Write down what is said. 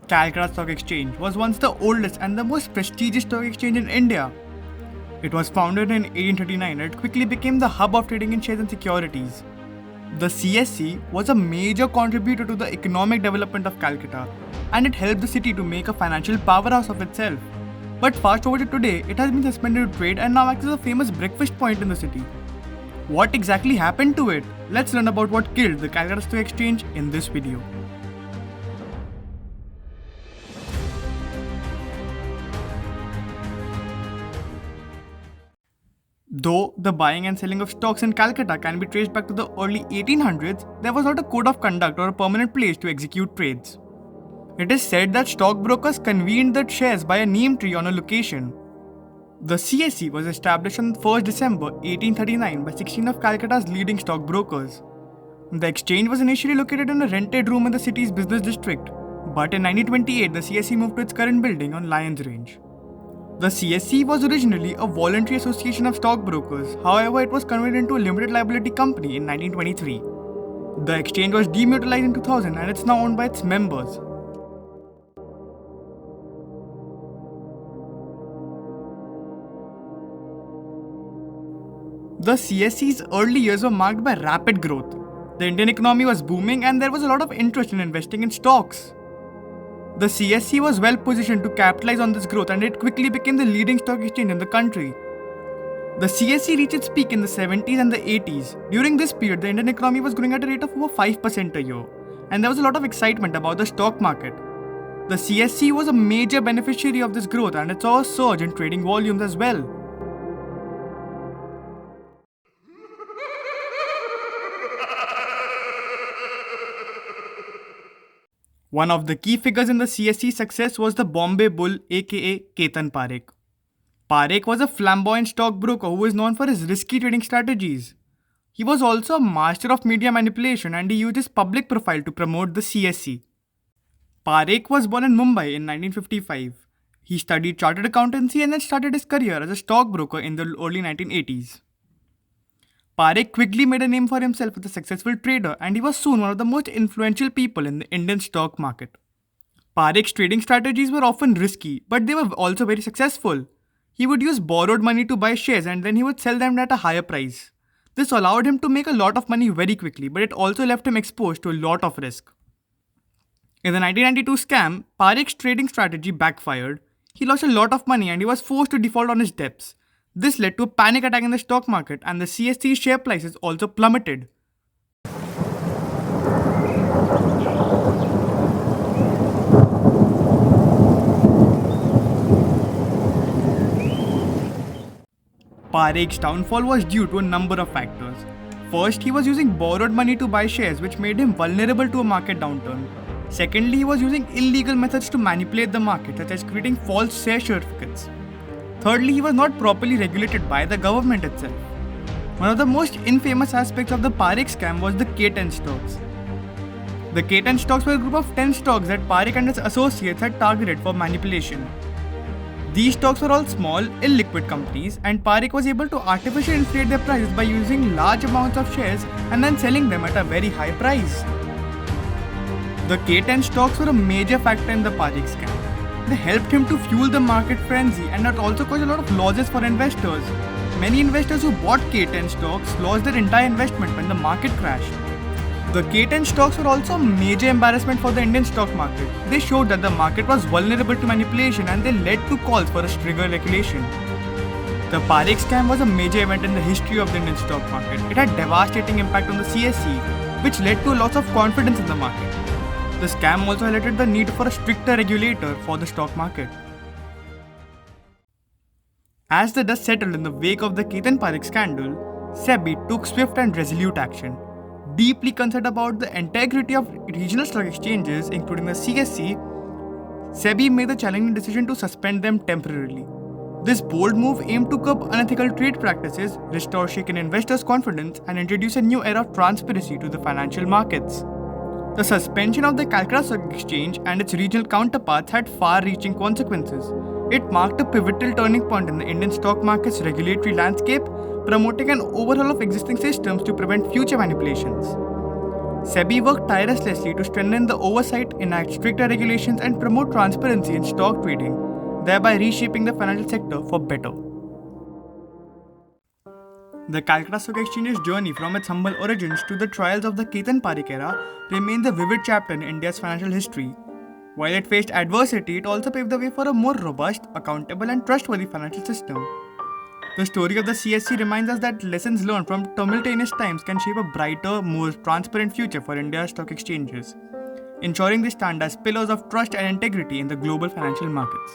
Calcutta Stock Exchange was once the oldest and the most prestigious stock exchange in India. It was founded in 1839 and it quickly became the hub of trading in shares and securities. The CSE was a major contributor to the economic development of Calcutta, and it helped the city to make a financial powerhouse of itself. But fast forward to today, it has been suspended to trade and now acts as a famous breakfast point in the city. What exactly happened to it? Let's learn about what killed the Calcutta Stock Exchange in this video. Though the buying and selling of stocks in Calcutta can be traced back to the early 1800s, there was not a code of conduct or a permanent place to execute trades. It is said that stockbrokers convened the shares by a neem tree on a location. The CSE was established on 1st December 1839 by 16 of Calcutta's leading stockbrokers. The exchange was initially located in a rented room in the city's business district, but in 1928 the CSE moved to its current building on Lions Range. The CSE was originally a voluntary association of stockbrokers, however it was converted into a limited liability company in 1923. The exchange was demutualized in 2000 and it's now owned by its members. The CSE's early years were marked by rapid growth. The Indian economy was booming and there was a lot of interest in investing in stocks. The CSE was well positioned to capitalize on this growth and it quickly became the leading stock exchange in the country. The CSE reached its peak in the 70s and the 80s. During this period, the Indian economy was growing at a rate of over 5% a year, and there was a lot of excitement about the stock market. The CSE was a major beneficiary of this growth and it saw a surge in trading volumes as well. One of the key figures in the CSE's success was the Bombay Bull aka Ketan Parekh. Parekh was a flamboyant stockbroker who is known for his risky trading strategies. He was also a master of media manipulation and he used his public profile to promote the CSE. Parekh was born in Mumbai in 1955. He studied chartered accountancy and then started his career as a stockbroker in the early 1980s. Parekh quickly made a name for himself as a successful trader and he was soon one of the most influential people in the Indian stock market. Parekh's trading strategies were often risky, but they were also very successful. He would use borrowed money to buy shares and then he would sell them at a higher price. This allowed him to make a lot of money very quickly, but it also left him exposed to a lot of risk. In the 1992 scam, Parekh's trading strategy backfired. He lost a lot of money and he was forced to default on his debts. This led to a panic attack in the stock market and the CSE share prices also plummeted. Parekh's downfall was due to a number of factors. First, he was using borrowed money to buy shares which made him vulnerable to a market downturn. Secondly, he was using illegal methods to manipulate the market such as creating false share certificates. Thirdly, he was not properly regulated by the government itself. One of the most infamous aspects of the Parekh scam was the K10 stocks. The K10 stocks were a group of 10 stocks that Parekh and his associates had targeted for manipulation. These stocks were all small, illiquid companies and Parekh was able to artificially inflate their prices by using large amounts of shares and then selling them at a very high price. The K10 stocks were a major factor in the Parekh scam. They helped him to fuel the market frenzy and that also caused a lot of losses for investors. Many investors who bought K10 stocks lost their entire investment when the market crashed. The K10 stocks were also a major embarrassment for the Indian stock market. They showed that the market was vulnerable to manipulation and they led to calls for a stricter regulation. The Parekh scam was a major event in the history of the Indian stock market. It had devastating impact on the CSE, which led to a loss of confidence in the market. The scam also highlighted the need for a stricter regulator for the stock market. As the dust settled in the wake of the Ketan Parekh scandal, SEBI took swift and resolute action. Deeply concerned about the integrity of regional stock exchanges, including the CSE, SEBI made the challenging decision to suspend them temporarily. This bold move aimed to curb unethical trade practices, restore shaken investors' confidence, and introduce a new era of transparency to the financial markets. The suspension of the Calcutta Stock Exchange and its regional counterparts had far-reaching consequences. It marked a pivotal turning point in the Indian stock market's regulatory landscape, promoting an overhaul of existing systems to prevent future manipulations. SEBI worked tirelessly to strengthen the oversight, enact stricter regulations, and promote transparency in stock trading, thereby reshaping the financial sector for better. The Calcutta Stock Exchange's journey from its humble origins to the trials of the Ketan Parikh era remains a vivid chapter in India's financial history. While it faced adversity, it also paved the way for a more robust, accountable, and trustworthy financial system. The story of the CSC reminds us that lessons learned from tumultuous times can shape a brighter, more transparent future for India's stock exchanges, ensuring they stand as pillars of trust and integrity in the global financial markets.